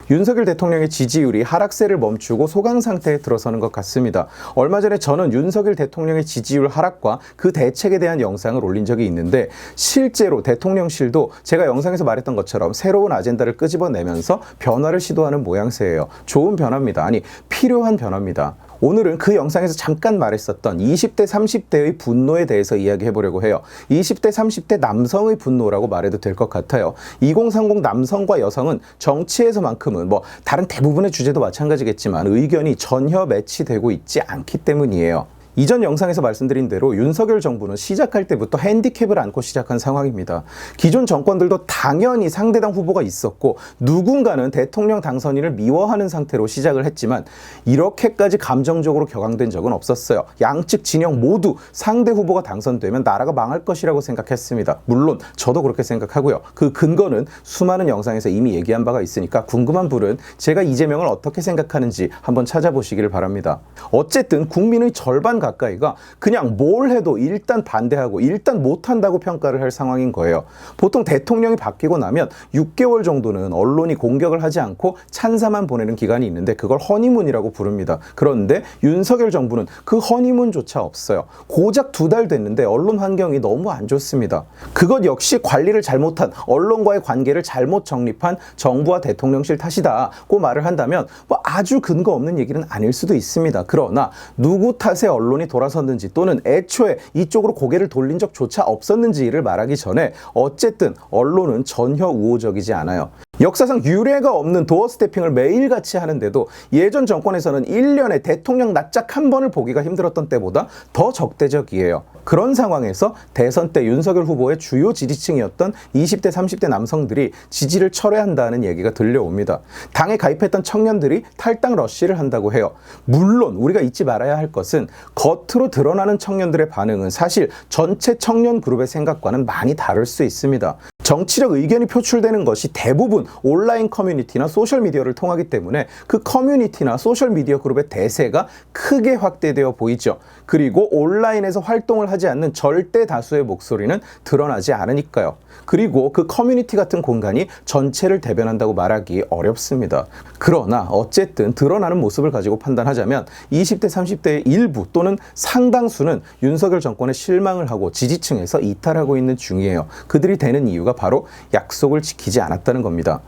윤석열 대통령의 지지율이 하락세를 멈추고 소강 상태에 들어서는 것 같습니다. 얼마 전에 저는 윤석열 대통령의 지지율 하락과 그 대책에 대한 영상을 올린 적이 있는데, 실제로 대통령실도 제가 영상에서 말했던 것처럼 새로운 아젠다를 끄집어내면서 변화를 시도하는 모양새예요. 좋은 변화입니다. 아니, 필요한 변화입니다. 오늘은 그 영상에서 잠깐 말했었던 20대, 30대의 분노에 대해서 이야기해 보려고 해요. 20대, 30대 남성의 분노라고 말해도 될 것 같아요. 2030 남성과 여성은 정치에서만큼은 다른 대부분의 주제도 마찬가지겠지만 의견이 전혀 매치되고 있지 않기 때문이에요. 이전 영상에서 말씀드린 대로 윤석열 정부는 시작할 때부터 핸디캡을 안고 시작한 상황입니다. 기존 정권들도 당연히 상대당 후보가 있었고 누군가는 대통령 당선인을 미워하는 상태로 시작을 했지만 이렇게까지 감정적으로 격앙된 적은 없었어요. 양측 진영 모두 상대 후보가 당선되면 나라가 망할 것이라고 생각했습니다. 물론 저도 그렇게 생각하고요. 그 근거는 수많은 영상에서 이미 얘기한 바가 있으니까 궁금한 분은 제가 이재명을 어떻게 생각하는지 한번 찾아보시기를 바랍니다. 어쨌든 국민의 절반 가까이가 그냥 뭘 해도 일단 반대하고 일단 못한다고 평가를 할 상황인 거예요. 보통 대통령이 바뀌고 나면 6개월 정도는 언론이 공격을 하지 않고 찬사만 보내는 기간이 있는데 그걸 허니문이라고 부릅니다. 그런데 윤석열 정부는 그 허니문조차 없어요. 고작 2달 됐는데 언론 환경이 너무 안 좋습니다. 그것 역시 관리를 잘못한, 언론과의 관계를 잘못 정립한 정부와 대통령실 탓이다고 말을 한다면 아주 근거 없는 얘기는 아닐 수도 있습니다. 그러나 누구 탓에 언론이 돌아섰는지 또는 애초에 이쪽으로 고개를 돌린 적조차 없었는지를 말하기 전에 어쨌든 언론은 전혀 우호적이지 않아요. 역사상 유례가 없는 도어 스태핑을 매일같이 하는데도 예전 정권에서는 1년에 대통령 납작 한 번을 보기가 힘들었던 때보다 더 적대적이에요. 그런 상황에서 대선 때 윤석열 후보의 주요 지지층이었던 20대, 30대 남성들이 지지를 철회한다는 얘기가 들려옵니다. 당에 가입했던 청년들이 탈당 러쉬를 한다고 해요. 물론 우리가 잊지 말아야 할 것은 겉으로 드러나는 청년들의 반응은 사실 전체 청년 그룹의 생각과는 많이 다를 수 있습니다. 정치적 의견이 표출되는 것이 대부분 온라인 커뮤니티나 소셜미디어를 통하기 때문에 그 커뮤니티나 소셜미디어 그룹의 대세가 크게 확대되어 보이죠. 그리고 온라인에서 활동을 하지 않는 절대 다수의 목소리는 드러나지 않으니까요. 그리고 그 커뮤니티 같은 공간이 전체를 대변한다고 말하기 어렵습니다. 그러나 어쨌든 드러나는 모습을 가지고 판단하자면 20대, 30대의 일부 또는 상당수는 윤석열 정권에 실망을 하고 지지층에서 이탈하고 있는 중이에요. 그들이 되는 이유가 바로 약속을 지키지 않았다는 겁니다.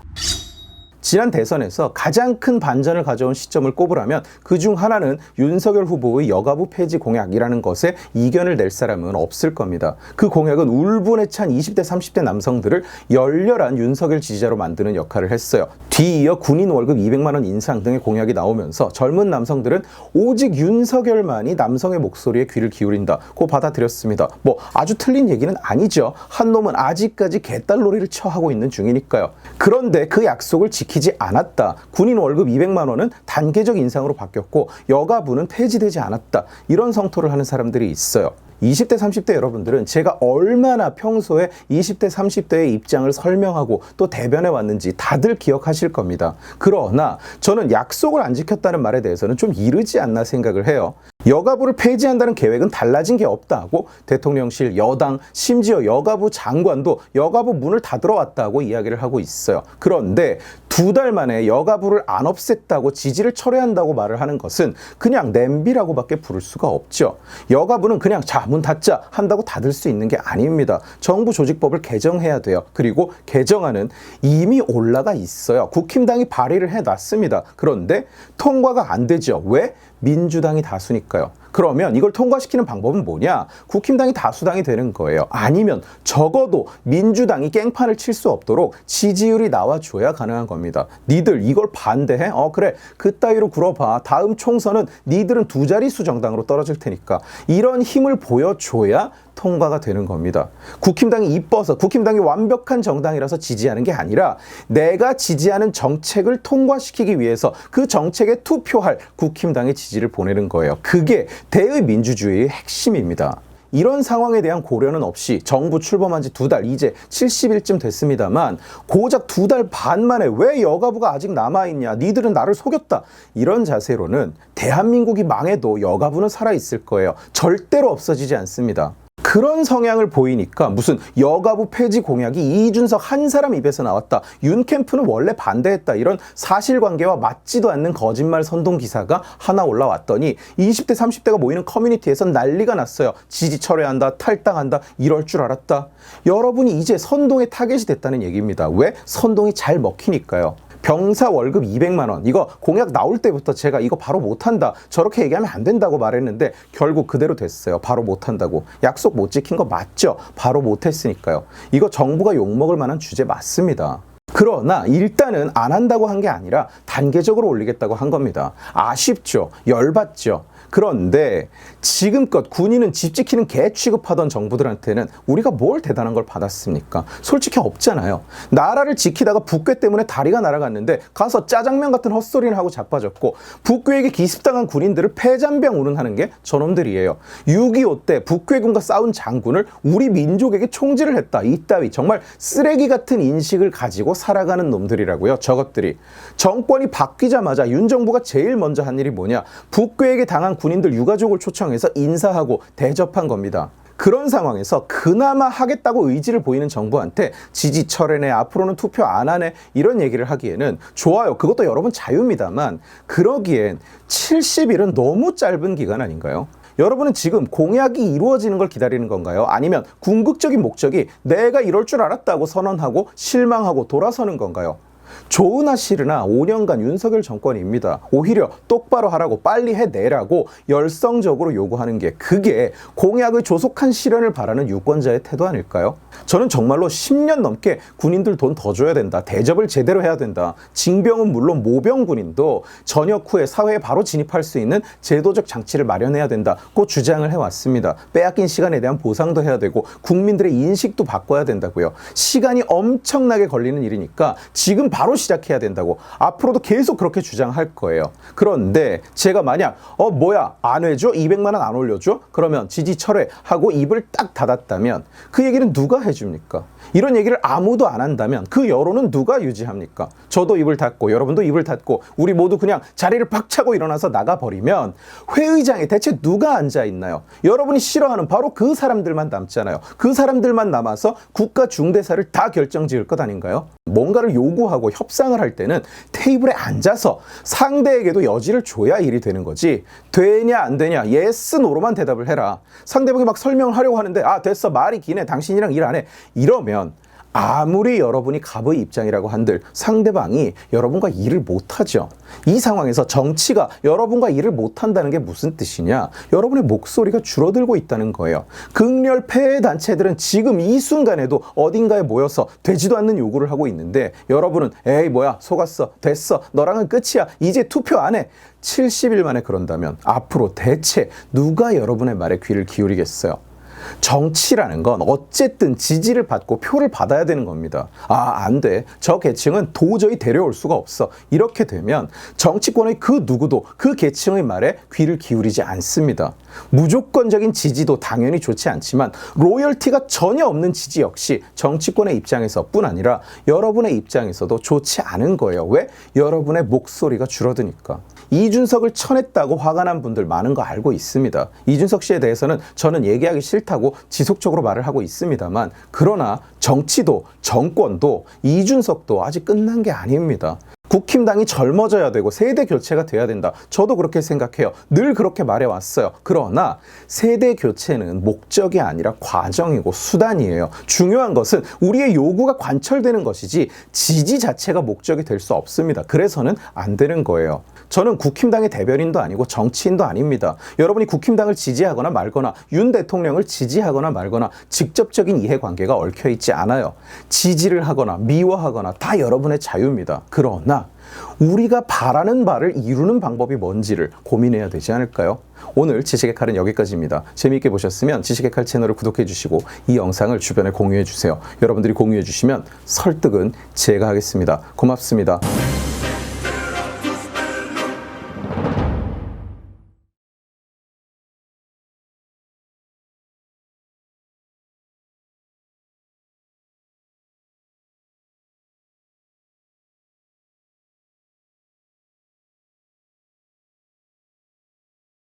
지난 대선에서 가장 큰 반전을 가져온 시점을 꼽으라면 그중 하나는 윤석열 후보의 여가부 폐지 공약이라는 것에 이견을 낼 사람은 없을 겁니다. 그 공약은 울분에 찬 20대, 30대 남성들을 열렬한 윤석열 지지자로 만드는 역할을 했어요. 뒤이어 군인 월급 200만 원 인상 등의 공약이 나오면서 젊은 남성들은 오직 윤석열만이 남성의 목소리에 귀를 기울인다고 받아들였습니다. 아주 틀린 얘기는 아니죠. 한 놈은 아직까지 개딸놀이를 처하고 있는 중이니까요. 그런데 그 약속을 지키지 않았다. 군인 월급 200만 원은 단계적 인상으로 바뀌었고 여가부는 폐지되지 않았다. 이런 성토를 하는 사람들이 있어요. 20대, 30대 여러분들은 제가 얼마나 평소에 20대, 30대의 입장을 설명하고 또 대변해 왔는지 다들 기억하실 겁니다. 그러나 저는 약속을 안 지켰다는 말에 대해서는 좀 이르지 않나 생각을 해요. 여가부를 폐지한다는 계획은 달라진 게 없다고 대통령실, 여당, 심지어 여가부 장관도 여가부 문을 닫으러 왔다고 이야기를 하고 있어요. 그런데 2달 만에 여가부를 안 없앴다고 지지를 철회한다고 말을 하는 것은 그냥 냄비라고밖에 부를 수가 없죠. 여가부는 그냥 자, 문 닫자 한다고 닫을 수 있는 게 아닙니다. 정부 조직법을 개정해야 돼요. 그리고 개정안은 이미 올라가 있어요. 국힘당이 발의를 해놨습니다. 그런데 통과가 안 되죠. 왜? 민주당이 다수니까요. 그러면 이걸 통과시키는 방법은 뭐냐? 국힘당이 다수당이 되는 거예요. 아니면 적어도 민주당이 깽판을 칠 수 없도록 지지율이 나와줘야 가능한 겁니다. 니들 이걸 반대해? 그래. 그따위로 굴어봐. 다음 총선은 니들은 2자릿수 정당으로 떨어질 테니까. 이런 힘을 보여줘야 통과가 되는 겁니다. 국힘당이 이뻐서, 국힘당이 완벽한 정당이라서 지지하는 게 아니라 내가 지지하는 정책을 통과시키기 위해서 그 정책에 투표할 국힘당의 지지를 보내는 거예요. 그게 대의민주주의의 핵심입니다. 이런 상황에 대한 고려는 없이 정부 출범한 지 2달, 이제 70일쯤 됐습니다만 고작 2달 반 만에 왜 여가부가 아직 남아있냐, 니들은 나를 속였다, 이런 자세로는 대한민국이 망해도 여가부는 살아있을 거예요. 절대로 없어지지 않습니다. 그런 성향을 보이니까 무슨 여가부 폐지 공약이 이준석 한 사람 입에서 나왔다. 윤 캠프는 원래 반대했다. 이런 사실관계와 맞지도 않는 거짓말 선동 기사가 하나 올라왔더니 20대, 30대가 모이는 커뮤니티에서 난리가 났어요. 지지 철회한다, 탈당한다, 이럴 줄 알았다. 여러분이 이제 선동의 타겟이 됐다는 얘기입니다. 왜? 선동이 잘 먹히니까요. 병사 월급 200만 원 이거 공약 나올 때부터 제가 이거 바로 못한다 저렇게 얘기하면 안 된다고 말했는데 결국 그대로 됐어요. 바로 못한다고. 약속 못 지킨 거 맞죠? 바로 못했으니까요. 이거 정부가 욕먹을 만한 주제 맞습니다. 그러나 일단은 안 한다고 한 게 아니라 단계적으로 올리겠다고 한 겁니다. 아쉽죠? 열받죠? 그런데 지금껏 군인은 집 지키는 개 취급하던 정부들한테는 우리가 뭘 대단한 걸 받았습니까? 솔직히 없잖아요. 나라를 지키다가 북괴 때문에 다리가 날아갔는데 가서 짜장면 같은 헛소리를 하고 자빠졌고 북괴에게 기습당한 군인들을 패잔병 운운하는 게 저놈들이에요. 6.25 때 북괴군과 싸운 장군을 우리 민족에게 총질을 했다. 이따위 정말 쓰레기 같은 인식을 가지고 살아가는 놈들이라고요. 저것들이. 정권이 바뀌자마자 윤 정부가 제일 먼저 한 일이 뭐냐? 북괴에게 당한 군인들 유가족을 초청해서 인사하고 대접한 겁니다. 그런 상황에서 그나마 하겠다고 의지를 보이는 정부한테 지지 철회네, 앞으로는 투표 안 하네 이런 얘기를 하기에는 좋아요. 그것도 여러분 자유입니다만 그러기엔 70일은 너무 짧은 기간 아닌가요? 여러분은 지금 공약이 이루어지는 걸 기다리는 건가요? 아니면 궁극적인 목적이 내가 이럴 줄 알았다고 선언하고 실망하고 돌아서는 건가요? 좋으나 싫으나 5년간 윤석열 정권입니다. 오히려 똑바로 하라고 빨리 해내라고 열성적으로 요구하는 게 그게 공약의 조속한 실현을 바라는 유권자의 태도 아닐까요? 저는 정말로 10년 넘게 군인들 돈 더 줘야 된다. 대접을 제대로 해야 된다. 징병은 물론 모병군인도 전역 후에 사회에 바로 진입할 수 있는 제도적 장치를 마련해야 된다고 주장을 해왔습니다. 빼앗긴 시간에 대한 보상도 해야 되고 국민들의 인식도 바꿔야 된다고요. 시간이 엄청나게 걸리는 일이니까 지금 바로 시작해야 된다고 앞으로도 계속 그렇게 주장할 거예요. 그런데 제가 만약 뭐야 안 해줘? 200만 원 안 올려줘? 그러면 지지 철회하고 입을 딱 닫았다면 그 얘기는 누가 해줍니까? 이런 얘기를 아무도 안 한다면 그 여론은 누가 유지합니까? 저도 입을 닫고 여러분도 입을 닫고 우리 모두 그냥 자리를 팍 차고 일어나서 나가버리면 회의장에 대체 누가 앉아있나요? 여러분이 싫어하는 바로 그 사람들만 남잖아요. 그 사람들만 남아서 국가 중대사를 다 결정지을 것 아닌가요? 뭔가를 요구하고 협상을 할 때는 테이블에 앉아서 상대에게도 여지를 줘야 일이 되는 거지. 되냐 안 되냐 yes, no로만 대답을 해라. 상대방이 막 설명을 하려고 하는데 아 됐어 말이 기네 당신이랑 일 안 해 이러면 아무리 여러분이 갑의 입장이라고 한들 상대방이 여러분과 일을 못하죠. 이 상황에서 정치가 여러분과 일을 못한다는 게 무슨 뜻이냐? 여러분의 목소리가 줄어들고 있다는 거예요. 극렬 폐해 단체들은 지금 이 순간에도 어딘가에 모여서 되지도 않는 요구를 하고 있는데 여러분은 에이 뭐야 속았어 됐어 너랑은 끝이야 이제 투표 안 해. 70일 만에 그런다면 앞으로 대체 누가 여러분의 말에 귀를 기울이겠어요? 정치라는 건 어쨌든 지지를 받고 표를 받아야 되는 겁니다. 아, 안 돼. 저 계층은 도저히 데려올 수가 없어. 이렇게 되면 정치권의 그 누구도 그 계층의 말에 귀를 기울이지 않습니다. 무조건적인 지지도 당연히 좋지 않지만 로열티가 전혀 없는 지지 역시 정치권의 입장에서뿐 아니라 여러분의 입장에서도 좋지 않은 거예요. 왜? 여러분의 목소리가 줄어드니까. 이준석을 쳐냈다고 화가 난 분들 많은 거 알고 있습니다. 이준석 씨에 대해서는 저는 얘기하기 싫다고 지속적으로 말을 하고 있습니다만 그러나 정치도 정권도 이준석도 아직 끝난 게 아닙니다. 국힘당이 젊어져야 되고 세대 교체가 돼야 된다. 저도 그렇게 생각해요. 늘 그렇게 말해왔어요. 그러나 세대 교체는 목적이 아니라 과정이고 수단이에요. 중요한 것은 우리의 요구가 관철되는 것이지 지지 자체가 목적이 될 수 없습니다. 그래서는 안 되는 거예요. 저는 국힘당의 대변인도 아니고 정치인도 아닙니다. 여러분이 국힘당을 지지하거나 말거나 윤 대통령을 지지하거나 말거나 직접적인 이해관계가 얽혀있지 않아요. 지지를 하거나 미워하거나 다 여러분의 자유입니다. 그러나 우리가 바라는 바를 이루는 방법이 뭔지를 고민해야 되지 않을까요? 오늘 지식의 칼은 여기까지입니다. 재미있게 보셨으면 지식의 칼 채널을 구독해 주시고 이 영상을 주변에 공유해 주세요. 여러분들이 공유해 주시면 설득은 제가 하겠습니다. 고맙습니다.